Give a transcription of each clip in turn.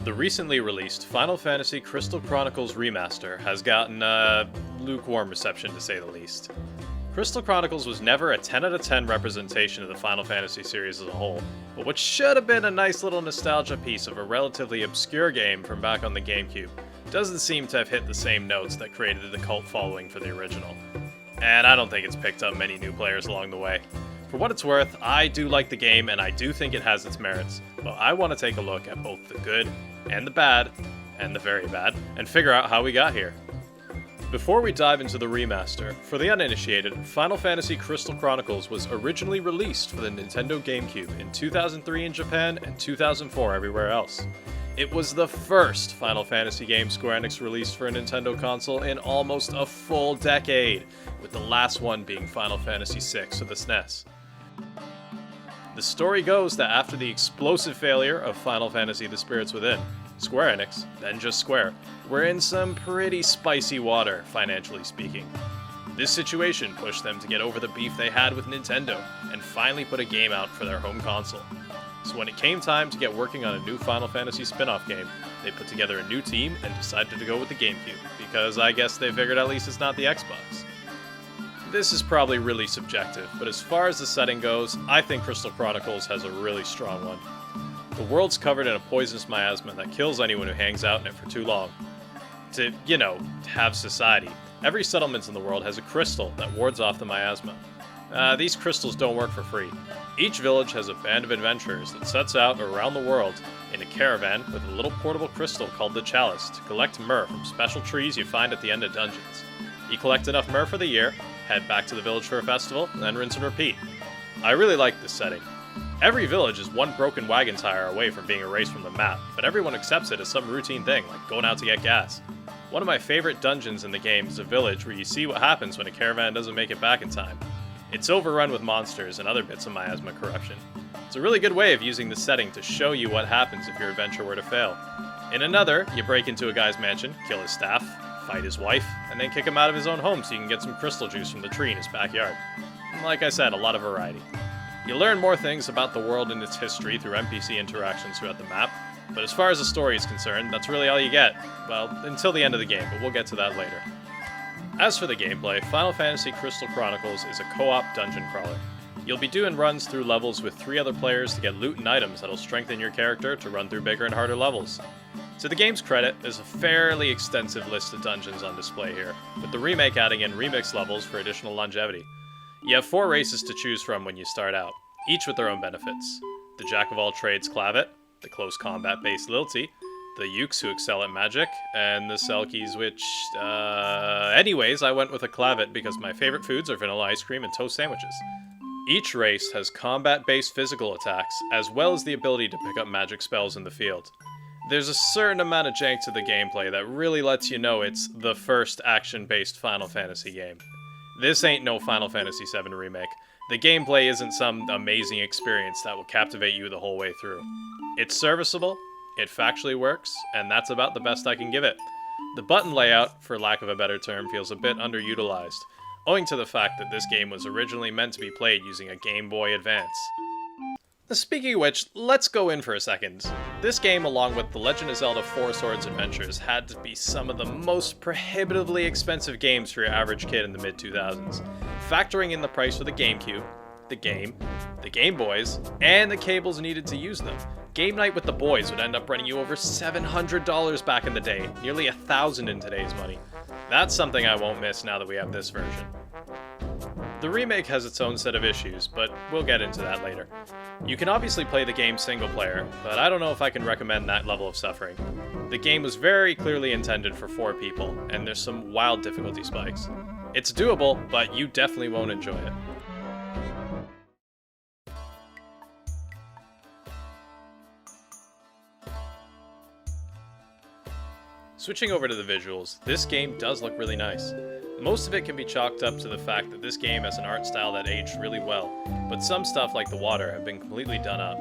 The recently released Final Fantasy Crystal Chronicles Remaster has gotten a lukewarm reception to say the least. Crystal Chronicles was never a 10 out of 10 representation of the Final Fantasy series as a whole, but what should have been a nice little nostalgia piece of a relatively obscure game from back on the Gamecube doesn't seem to have hit the same notes that created the cult following for the original. And I don't think it's picked up many new players along the way. For what it's worth, I do like the game and I do think it has its merits, but I want to take a look at both the good and the bad, and the very bad, and figure out how we got here. Before we dive into the remaster, for the uninitiated, Final Fantasy Crystal Chronicles was originally released for the Nintendo GameCube in 2003 in Japan and 2004 everywhere else. It was the first Final Fantasy game Square Enix released for a Nintendo console in almost a full decade, with the last one being Final Fantasy VI for the SNES. The story goes that after the explosive failure of Final Fantasy The Spirits Within, Square Enix, then just Square, were in some pretty spicy water, financially speaking. This situation pushed them to get over the beef they had with Nintendo, and finally put a game out for their home console. So when it came time to get working on a new Final Fantasy spin-off game, they put together a new team and decided to go with the GameCube, because I guess they figured at least it's not the Xbox. This is probably really subjective, but as far as the setting goes, I think Crystal Chronicles has a really strong one. The world's covered in a poisonous miasma that kills anyone who hangs out in it for too long. To have society. Every settlement in the world has a crystal that wards off the miasma. These crystals don't work for free. Each village has a band of adventurers that sets out around the world in a caravan with a little portable crystal called the Chalice to collect myrrh from special trees you find at the end of dungeons. You collect enough myrrh for the year, head back to the village for a festival, and then rinse and repeat. I really like this setting. Every village is one broken wagon tire away from being erased from the map, but everyone accepts it as some routine thing, like going out to get gas. One of my favorite dungeons in the game is a village where you see what happens when a caravan doesn't make it back in time. It's overrun with monsters and other bits of miasma corruption. It's a really good way of using the setting to show you what happens if your adventure were to fail. In another, you break into a guy's mansion, kill his staff, fight his wife, and then kick him out of his own home so you can get some crystal juice from the tree in his backyard. And like I said, a lot of variety. You learn more things about the world and its history through NPC interactions throughout the map, but as far as the story is concerned, that's really all you get. Well, until the end of the game, but we'll get to that later. As for the gameplay, Final Fantasy Crystal Chronicles is a co-op dungeon crawler. You'll be doing runs through levels with 3 other players to get loot and items that'll strengthen your character to run through bigger and harder levels. To the game's credit, there's a fairly extensive list of dungeons on display here, with the remake adding in remix levels for additional longevity. You have 4 races to choose from when you start out, each with their own benefits. The Jack-of-all-trades Clavet, the close combat-based Lilty, the Ukes who excel at magic, and the Selkies which, anyways, I went with a Clavet because my favorite foods are vanilla ice cream and toast sandwiches. Each race has combat-based physical attacks, as well as the ability to pick up magic spells in the field. There's a certain amount of jank to the gameplay that really lets you know it's the first action-based Final Fantasy game. This ain't no Final Fantasy VII Remake. The gameplay isn't some amazing experience that will captivate you the whole way through. It's serviceable, it factually works, and that's about the best I can give it. The button layout, for lack of a better term, feels a bit underutilized, owing to the fact that this game was originally meant to be played using a Game Boy Advance. Speaking of which, let's go in for a second. This game, along with The Legend of Zelda 4 Swords Adventures, had to be some of the most prohibitively expensive games for your average kid in the mid-2000s. Factoring in the price for the GameCube, the Game Boys, and the cables needed to use them, Game Night with the Boys would end up running you over $700 back in the day, nearly $1,000 in today's money. That's something I won't miss now that we have this version. The remake has its own set of issues, but we'll get into that later. You can obviously play the game single player, but I don't know if I can recommend that level of suffering. The game was very clearly intended for 4 people, and there's some wild difficulty spikes. It's doable, but you definitely won't enjoy it. Switching over to the visuals, this game does look really nice. Most of it can be chalked up to the fact that this game has an art style that aged really well, but some stuff like the water have been completely done up.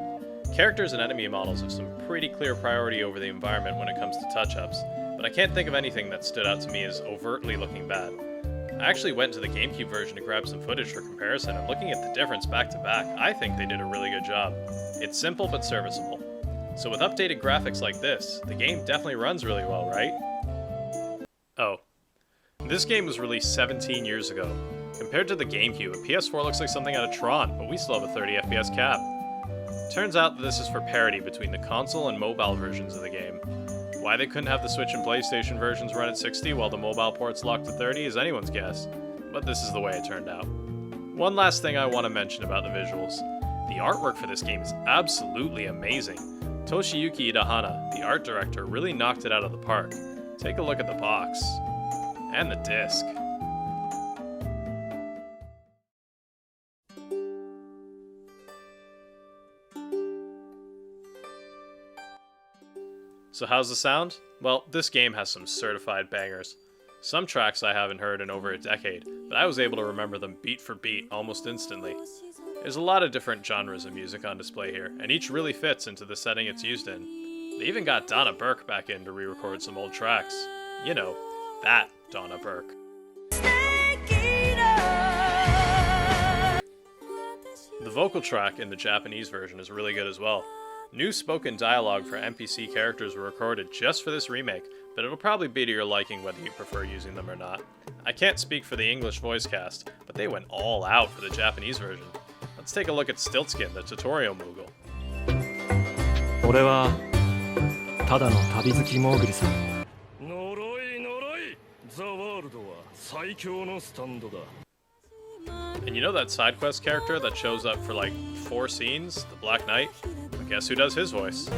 Characters and enemy models have some pretty clear priority over the environment when it comes to touch-ups, but I can't think of anything that stood out to me as overtly looking bad. I actually went to the GameCube version to grab some footage for comparison, and looking at the difference back to back, I think they did a really good job. It's simple but serviceable. So with updated graphics like this, the game definitely runs really well, right? Oh. This game was released 17 years ago. Compared to the Gamecube, a PS4 looks like something out of Tron, but we still have a 30 FPS cap. Turns out that this is for parity between the console and mobile versions of the game. Why they couldn't have the Switch and PlayStation versions run at 60 while the mobile ports locked to 30 is anyone's guess, but this is the way it turned out. One last thing I want to mention about the visuals. The artwork for this game is absolutely amazing. Toshiyuki Idahana, the art director, really knocked it out of the park. Take a look at the box. And the disc. So how's the sound? Well, this game has some certified bangers. Some tracks I haven't heard in over a decade, but I was able to remember them beat for beat almost instantly. There's a lot of different genres of music on display here, and each really fits into the setting it's used in. They even got Donna Burke back in to re-record some old tracks. You know, that Donna Burke. The vocal track in the Japanese version is really good as well. New spoken dialogue for NPC characters were recorded just for this remake, but it'll probably be to your liking whether you prefer using them or not. I can't speak for the English voice cast, but they went all out for the Japanese version. Let's take a look at Stiltskin, the tutorial Moogle. 俺はただの旅好きモーグリさ。呪い呪い。ザワールドは最強のスタンドだ。 And you know that side quest character that shows up for like 4 scenes, the Black Knight? Well, guess who does his voice?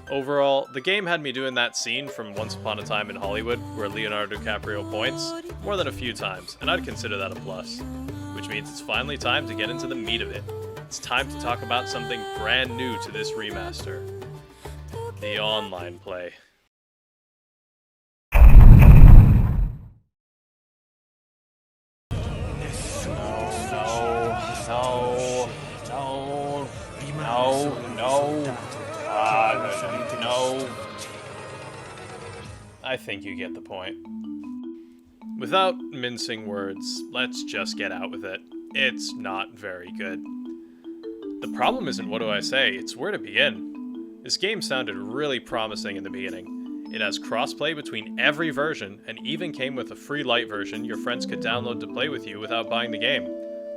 Overall, the game had me doing that scene from Once Upon a Time in Hollywood where Leonardo DiCaprio points more than a few times, and I'd consider that a plus. Which means it's finally time to get into the meat of it. It's time to talk about something brand new to this remaster. The online play. No. I think you get the point. Without mincing words, let's just get out with it. It's not very good. The problem isn't what do I say, it's where to begin. This game sounded really promising in the beginning. It has crossplay between every version, and even came with a free light version your friends could download to play with you without buying the game.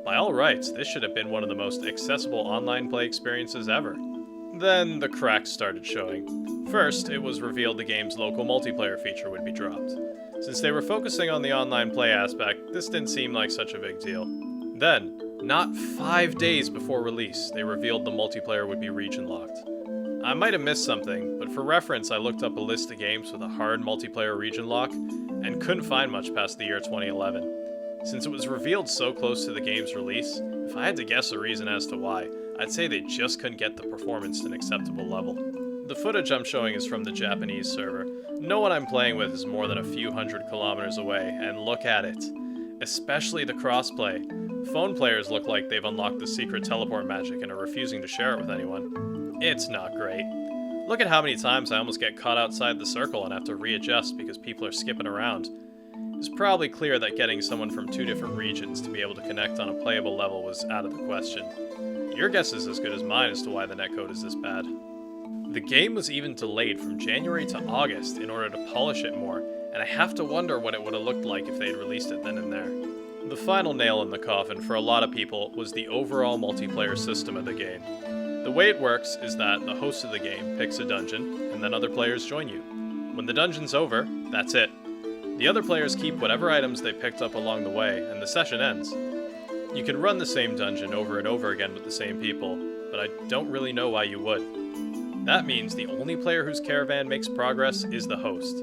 By all rights, this should have been one of the most accessible online play experiences ever. Then the cracks started showing. First, it was revealed the game's local multiplayer feature would be dropped. Since they were focusing on the online play aspect, this didn't seem like such a big deal. Then, not 5 days before release, they revealed the multiplayer would be region locked. I might have missed something, but for reference I looked up a list of games with a hard multiplayer region lock, and couldn't find much past the year 2011. Since it was revealed so close to the game's release, if I had to guess a reason as to why, I'd say they just couldn't get the performance to an acceptable level. The footage I'm showing is from the Japanese server. No one I'm playing with is more than a few hundred kilometers away, and look at it. Especially the crossplay. Phone players look like they've unlocked the secret teleport magic and are refusing to share it with anyone. It's not great. Look at how many times I almost get caught outside the circle and have to readjust because people are skipping around. It's probably clear that getting someone from 2 different regions to be able to connect on a playable level was out of the question. Your guess is as good as mine as to why the netcode is this bad. The game was even delayed from January to August in order to polish it more, and I have to wonder what it would have looked like if they'd released it then and there. The final nail in the coffin for a lot of people was the overall multiplayer system of the game. The way it works is that the host of the game picks a dungeon, and then other players join you. When the dungeon's over, that's it. The other players keep whatever items they picked up along the way, and the session ends. You can run the same dungeon over and over again with the same people, but I don't really know why you would. That means the only player whose caravan makes progress is the host.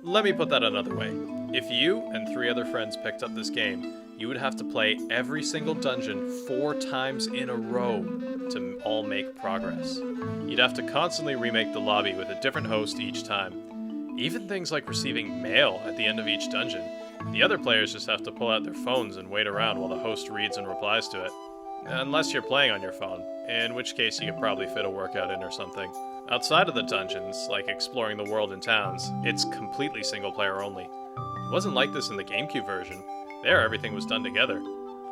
Let me put that another way. If you and 3 other friends picked up this game, you would have to play every single dungeon 4 times in a row to all make progress. You'd have to constantly remake the lobby with a different host each time. Even things like receiving mail at the end of each dungeon. The other players just have to pull out their phones and wait around while the host reads and replies to it. Unless you're playing on your phone, in which case you could probably fit a workout in or something. Outside of the dungeons, like exploring the world and towns, it's completely single player only. wasn't like this in the GameCube version. There, everything was done together,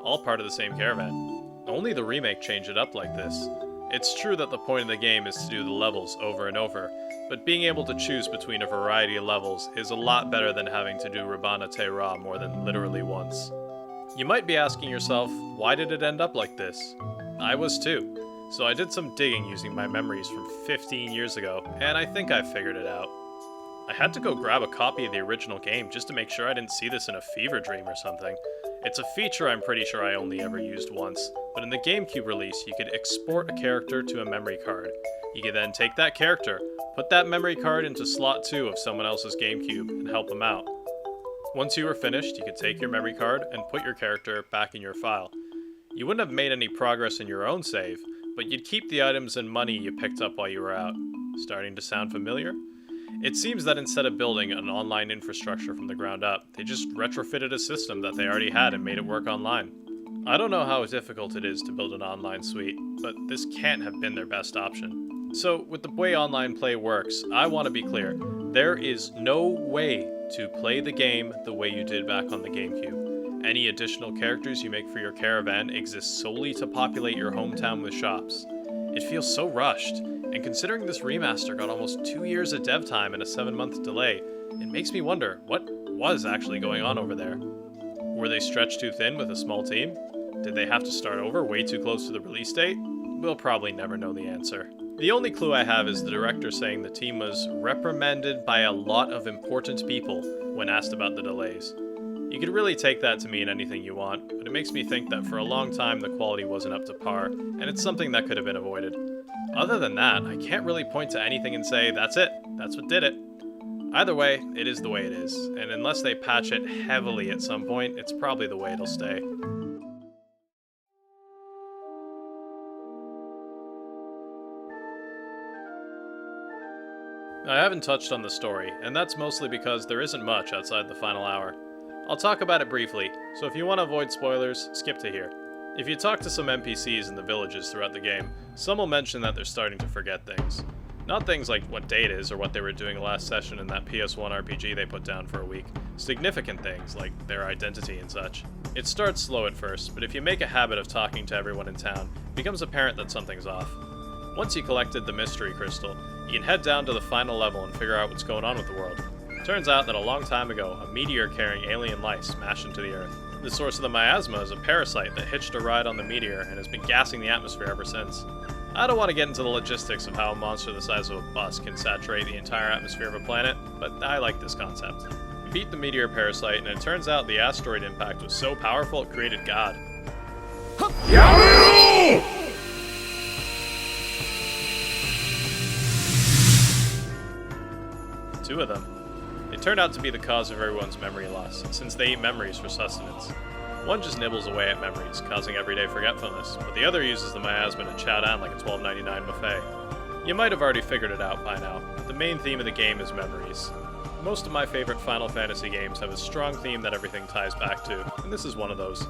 all part of the same caravan. Only the remake changed it up like this. It's true that the point of the game is to do the levels over and over, but being able to choose between a variety of levels is a lot better than having to do Rabana Te Ra more than literally once. You might be asking yourself, why did it end up like this? I was too, so I did some digging using my memories from 15 years ago, and I think I figured it out. I had to go grab a copy of the original game just to make sure I didn't see this in a fever dream or something. It's a feature I'm pretty sure I only ever used once, but in the GameCube release, you could export a character to a memory card. You could then take that character, put that memory card into slot 2 of someone else's GameCube, and help them out. Once you were finished, you could take your memory card and put your character back in your file. You wouldn't have made any progress in your own save, but you'd keep the items and money you picked up while you were out. Starting to sound familiar? It seems that instead of building an online infrastructure from the ground up, they just retrofitted a system that they already had and made it work online. I don't know how difficult it is to build an online suite, but this can't have been their best option. So, with the way online play works, I want to be clear. There is no way to play the game the way you did back on the GameCube. Any additional characters you make for your caravan exist solely to populate your hometown with shops. It feels so rushed, and considering this remaster got almost 2 years of dev time and a 7-month delay, it makes me wonder what was actually going on over there. Were they stretched too thin with a small team? Did they have to start over way too close to the release date? We'll probably never know the answer. The only clue I have is the director saying the team was reprimanded by a lot of important people when asked about the delays. You could really take that to mean anything you want, but it makes me think that for a long time the quality wasn't up to par, and it's something that could have been avoided. Other than that, I can't really point to anything and say, that's it, that's what did it. Either way, it is the way it is, and unless they patch it heavily at some point, it's probably the way it'll stay. I haven't touched on the story, and that's mostly because there isn't much outside the final hour. I'll talk about it briefly, so if you want to avoid spoilers, skip to here. If you talk to some NPCs in the villages throughout the game, some will mention that they're starting to forget things. Not things like what day it is or what they were doing last session in that PS1 RPG they put down for a week. Significant things, like their identity and such. It starts slow at first, but if you make a habit of talking to everyone in town, it becomes apparent that something's off. Once you collected the mystery crystal, you can head down to the final level and figure out what's going on with the world. Turns out that a long time ago, a meteor carrying alien life smashed into the Earth. The source of the miasma is a parasite that hitched a ride on the meteor and has been gassing the atmosphere ever since. I don't want to get into the logistics of how a monster the size of a bus can saturate the entire atmosphere of a planet, but I like this concept. You beat the meteor parasite, and it turns out the asteroid impact was so powerful it created God. Two of them. They turned out to be the cause of everyone's memory loss, since they eat memories for sustenance. One just nibbles away at memories, causing everyday forgetfulness, but the other uses the miasma to chow down like a $12.99 buffet. You might have already figured it out by now, but the main theme of the game is memories. Most of my favorite Final Fantasy games have a strong theme that everything ties back to, and this is one of those.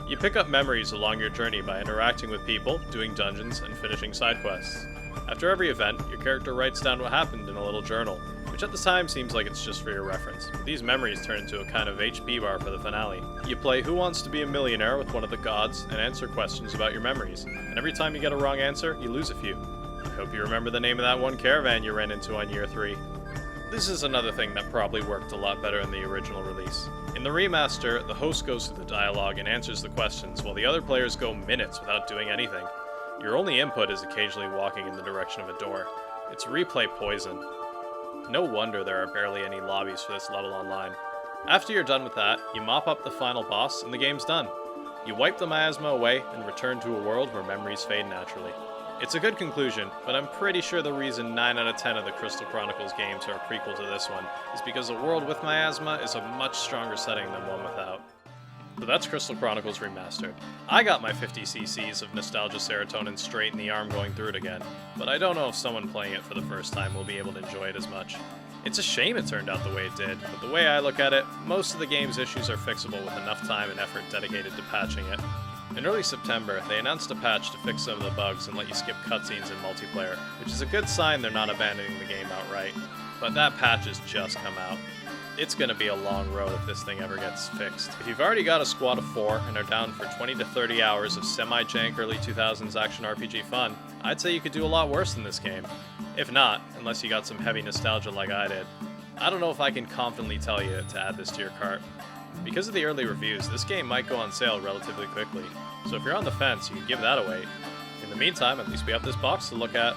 You pick up memories along your journey by interacting with people, doing dungeons, and finishing side quests. After every event, your character writes down what happened in a little journal, which at the time seems like it's just for your reference, but these memories turn into a kind of HP bar for the finale. You play Who Wants to Be a Millionaire with one of the gods and answer questions about your memories, and every time you get a wrong answer, you lose a few. I hope you remember the name of that one caravan you ran into on year 3. This is another thing that probably worked a lot better in the original release. In the remaster, the host goes through the dialogue and answers the questions, while the other players go minutes without doing anything. Your only input is occasionally walking in the direction of a door. It's replay poison. No wonder there are barely any lobbies for this level online. After you're done with that, you mop up the final boss and the game's done. You wipe the miasma away and return to a world where memories fade naturally. It's a good conclusion, but I'm pretty sure the reason 9 out of 10 of the Crystal Chronicles games are a prequel to this one is because a world with miasma is a much stronger setting than one without. So that's Crystal Chronicles Remastered. I got my 50 cc's of nostalgia serotonin straight in the arm going through it again, but I don't know if someone playing it for the first time will be able to enjoy it as much. It's a shame it turned out the way it did, but the way I look at it, most of the game's issues are fixable with enough time and effort dedicated to patching it. In early September, they announced a patch to fix some of the bugs and let you skip cutscenes in multiplayer, which is a good sign they're not abandoning the game outright. but that patch has just come out. It's going to be a long road if this thing ever gets fixed. If you've already got a squad of 4 and are down for 20 to 30 hours of semi-jank early 2000s action RPG fun, I'd say you could do a lot worse than this game. If not, unless you got some heavy nostalgia like I did, I don't know if I can confidently tell you to add this to your cart. Because of the early reviews, this game might go on sale relatively quickly, so if you're on the fence, you can give that away. In the meantime, at least we have this box to look at.